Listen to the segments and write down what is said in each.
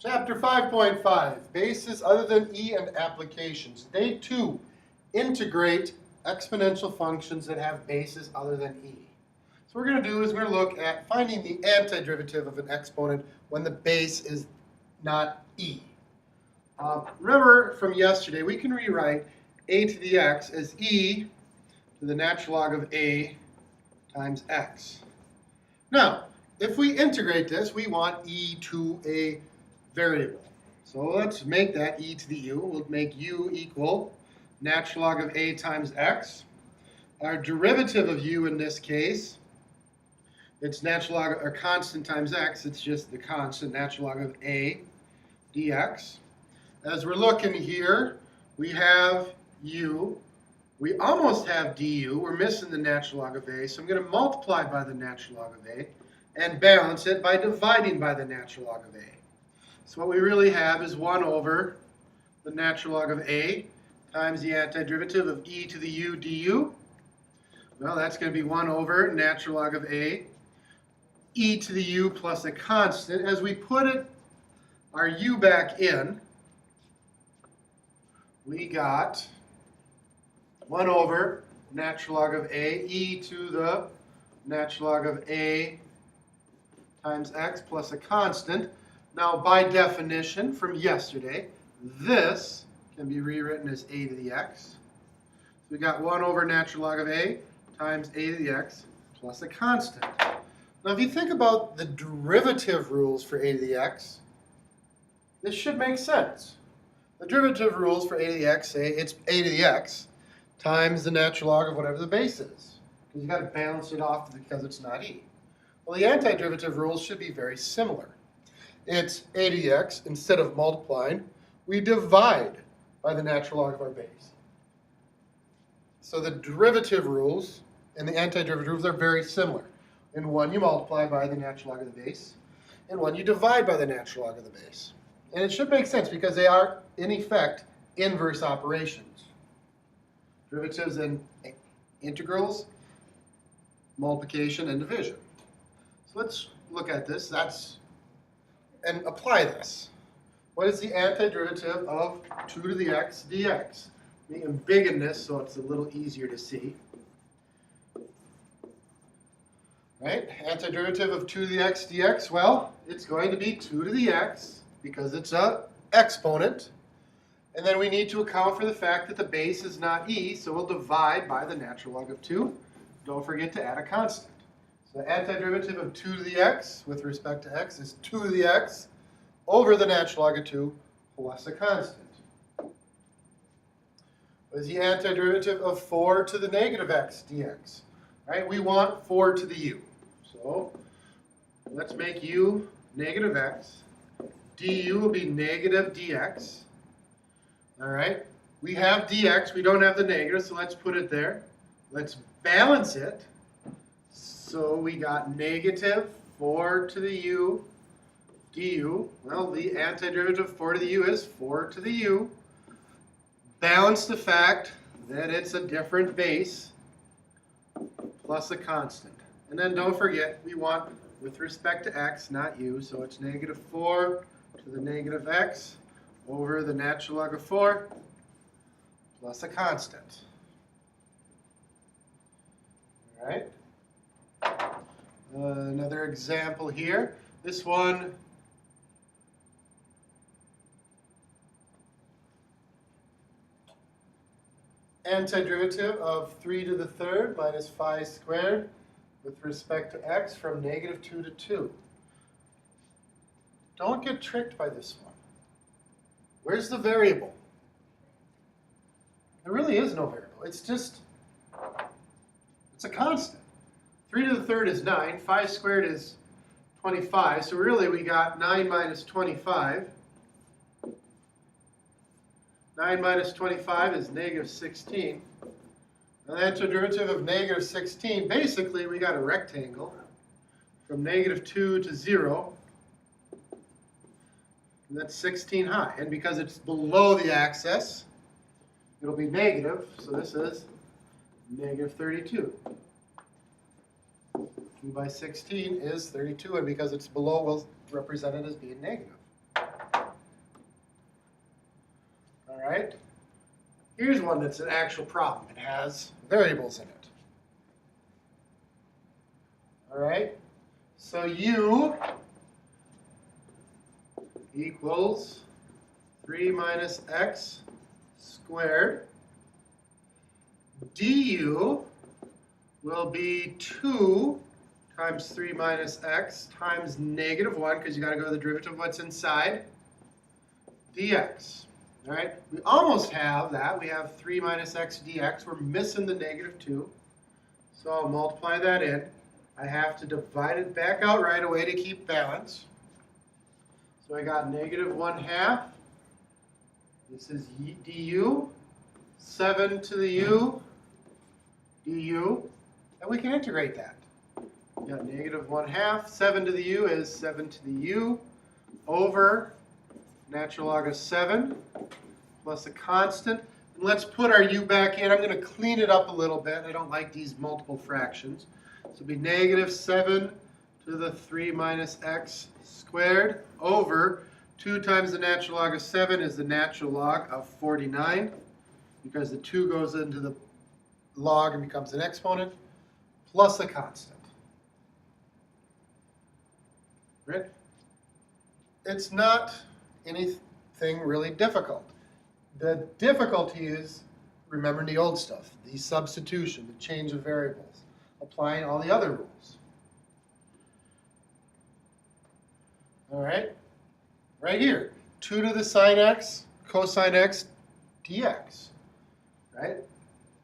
Chapter 5.5, Bases other than e and applications. Day 2, integrate exponential functions that have bases other than e. So what we're going to do is we're going to look at finding the antiderivative of an exponent when the base is not e. Remember from yesterday, we can rewrite a to the x as e to the natural log of a times x. Now, if we integrate this, we want e to a variable. So let's make that e to the u. We'll make u equal natural log of a times x. Our derivative of u in this case, it's natural log or constant times x. It's just the constant natural log of a dx. As we're looking here, we have u. We almost have du. We're missing the natural log of a. So I'm going to multiply by the natural log of a and balance it by dividing by the natural log of a. So what we really have is 1 over the natural log of a times the antiderivative of e to the u du. Well, that's going to be 1 over natural log of a e to the u plus a constant. As we put it, our u back in, we got 1 over natural log of a e to the natural log of a times x plus a constant. Now, by definition from yesterday, this can be rewritten as a to the x. So we got 1 over natural log of a times a to the x plus a constant. Now, if you think about the derivative rules for a to the x, this should make sense. The derivative rules for a to the x say it's a to the x times the natural log of whatever the base is. Because you've got to balance it off because it's not e. Well, the antiderivative rules should be very similar. It's a to the x. Instead of multiplying, we divide by the natural log of our base. So the derivative rules and the antiderivative rules are very similar. In one, you multiply by the natural log of the base. In one, you divide by the natural log of the base. And it should make sense because they are, in effect, inverse operations. Derivatives and integrals, multiplication, and division. So let's look at this. And apply this. What is the antiderivative of 2 to the x dx? I'm big in this so it's a little easier to see. Right? Antiderivative of 2 to the x dx, well, it's going to be 2 to the x because it's an exponent. And then we need to account for the fact that the base is not e, so we'll divide by the natural log of 2. Don't forget to add a constant. So the antiderivative of 2 to the x with respect to x is 2 to the x over the natural log of 2 plus a constant. What is the antiderivative of 4 to the negative x dx? Right? We want 4 to the u. So let's make u negative x. Du will be negative dx. All right? We have dx. We don't have the negative, so let's put it there. Let's balance it. So we got negative 4 to the u du. Well, the antiderivative of 4 to the u is 4 to the u. Balance the fact that it's a different base plus a constant. And then don't forget, we want with respect to x, not u, so it's negative 4 to the negative x over the natural log of 4 plus a constant. All right? Another example here. This one, antiderivative of 3 to the third minus 5 squared with respect to x from negative 2 to 2. Don't get tricked by this one. Where's the variable? There really is no variable. It's just, it's a constant. 3 to the third is 9. 5 squared is 25. So really we got 9 minus 25. 9 minus 25 is negative 16. And the antiderivative of negative 16, basically we got a rectangle from negative 2 to 0. And that's 16 high. And because it's below the axis, it'll be negative. So this is negative 32. 2 by 16 is 32, and because it's below, we'll represent it as being negative. right? Here's one that's an actual problem. It has variables in it. All right? So u equals 3 minus x squared. Du will be 2 times 3 minus x times negative 1, because you got to go to the derivative of what's inside, dx. All right? We almost have that. We have 3 minus x dx. We're missing the negative 2. So I'll multiply that in. I have to divide it back out right away to keep balance. So I got negative 1/2. This is du. 7 to the u du. And we can integrate that. We got negative 1/2. 7 to the u is 7 to the u over natural log of 7 plus a constant. And let's put our u back in. I'm going to clean it up a little bit. I don't like these multiple fractions. So it'll be negative 7 to the 3 minus x squared over 2 times the natural log of 7 is the natural log of 49, because the 2 goes into the log and becomes an exponent, plus a constant. Right? It's not anything really difficult. The difficulty is remembering the old stuff, the substitution, the change of variables, applying all the other rules. All right? Right here, 2 to the sine x, cosine x, dx. Right?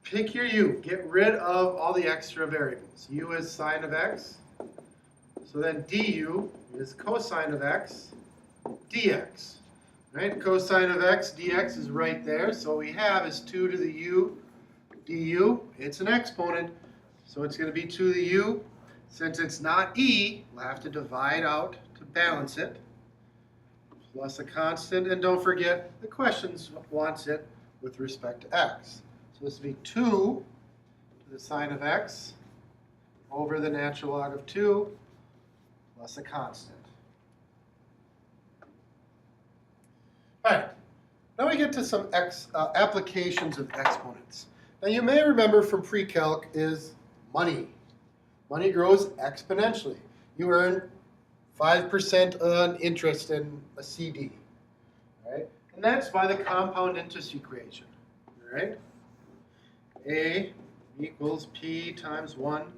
Pick your u. Get rid of all the extra variables. U is sine of x. So then du is cosine of x, dx. Right? Cosine of x dx is right there. So what we have is 2 to the u du. It's an exponent, so it's going to be 2 to the u. Since it's not e, we'll have to divide out to balance it, plus a constant. And don't forget, the question wants it with respect to x. So this would be 2 to the sine of x over the natural log of 2 plus a constant. All right, now we get to some applications of exponents. Now you may remember from pre-calc is money. Money grows exponentially. You earn 5% on interest in a CD, right? And that's by the compound interest equation, right? A equals P times 1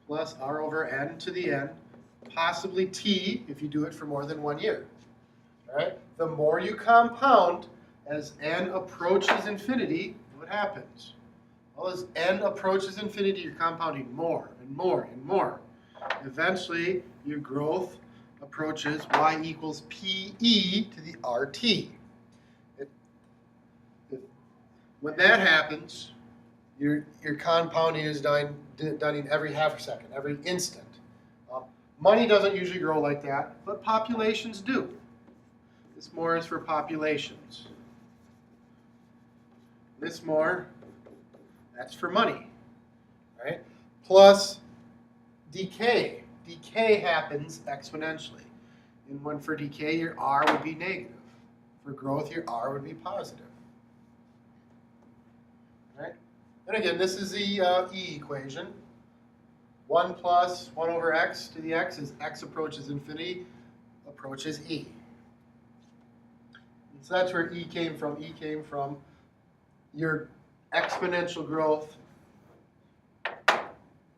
plus R over N to the N, possibly T if you do it for more than 1 year, right? The more you compound, as N approaches infinity, what happens? Well, as N approaches infinity, you're compounding more and more and more. Eventually, your growth approaches y equals PE to the RT. When that happens, your compounding is done in every half a second, every instant. Money doesn't usually grow like that, but populations do. This more is for populations. This more, that's for money, right? Plus decay. Decay happens exponentially. And when for decay, your R would be negative. For growth, your R would be positive. Right? And again, this is the E equation. 1 plus 1 over x to the x as x approaches infinity, approaches E. And so that's where E came from. E came from your exponential growth,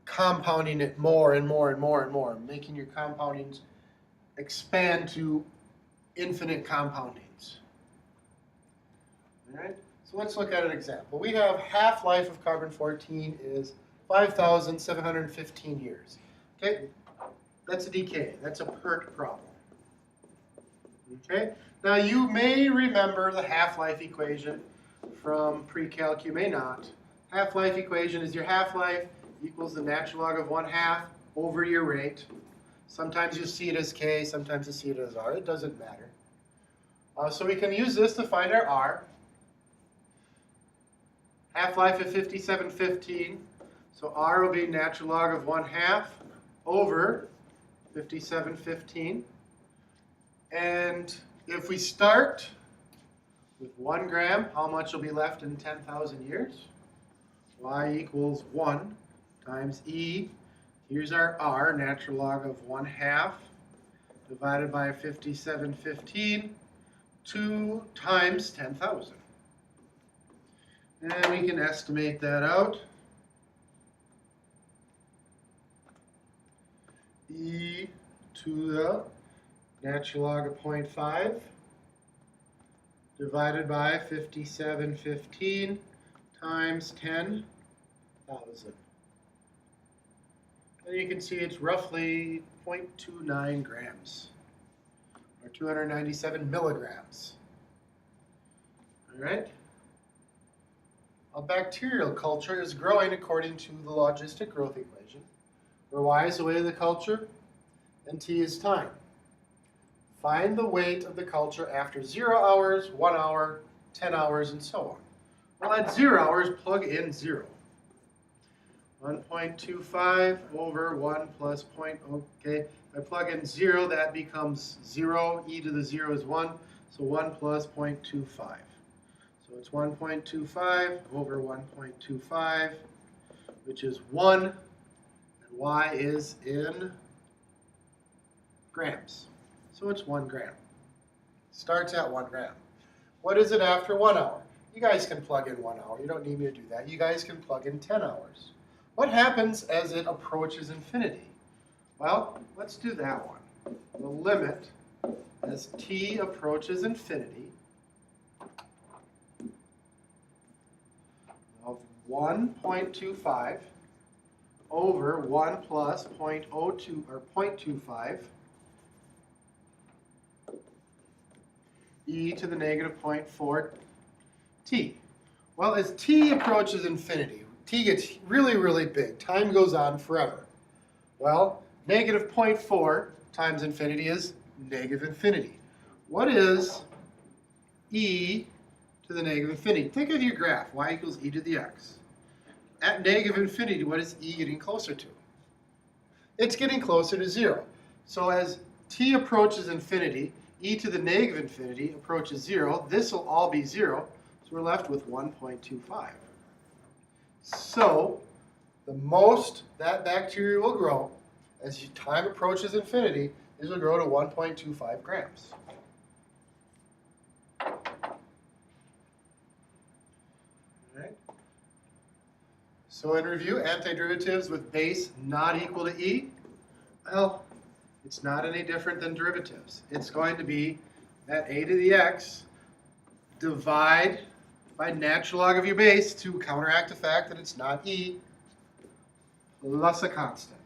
compounding it more and more and more and more, making your compoundings expand to infinite compoundings. All right? So let's look at an example. We have half-life of carbon-14 is 5,715 years. Okay? That's a decay. That's a PERT problem. Okay? Now you may remember the half-life equation from pre-calc. You may not. Half-life equation is your half-life equals the natural log of 1/2 over your rate. Sometimes you see it as K, sometimes you see it as R. It doesn't matter. So we can use this to find our R. Half-life of 5715. So R will be natural log of 1/2 over 5715. And if we start With 1 gram, how much will be left in 10,000 years? Y equals 1 times E. Here's our R, natural log of 1/2, divided by 5715, 2 times 10,000. And we can estimate that out. E to the natural log of 0.5 divided by 5715 times 10,000. And you can see it's roughly 0.29 grams, or 297 milligrams. All right? A bacterial culture is growing according to the logistic growth equation, where Y is the weight of the culture and T is time. Find the weight of the culture after 0 hours, 1 hour, 10 hours, and so on. Well, at 0 hours, plug in 0. 1.25 over 1 plus okay. If I plug in 0, that becomes 0. E to the 0 is 1, so 1 plus 0.25. So it's 1.25 over 1.25, which is 1, and Y is in grams. So it's 1 gram. Starts at 1 gram. What is it after 1 hour? You guys can plug in 1 hour. You don't need me to do that. You guys can plug in 10 hours. What happens as it approaches infinity? Well, let's do that one. The limit as t approaches infinity of 1.25 over 1 plus 0.02 or 0.25 e to the negative 0.4 t. Well, as t approaches infinity, t gets really, really big. Time goes on forever. Well, negative 0.4 times infinity is negative infinity. What is e to the negative infinity? Think of your graph, y equals e to the x. At negative infinity, what is e getting closer to? It's getting closer to 0. So as t approaches infinity, e to the negative infinity approaches 0. This will all be 0, so we're left with 1.25. So the most that bacteria will grow as time approaches infinity is will grow to 1.25 grams. All right. So in review, antiderivatives with base not equal to e, well, it's not any different than derivatives. It's going to be that a to the x divide by natural log of your base to counteract the fact that it's not e plus a constant.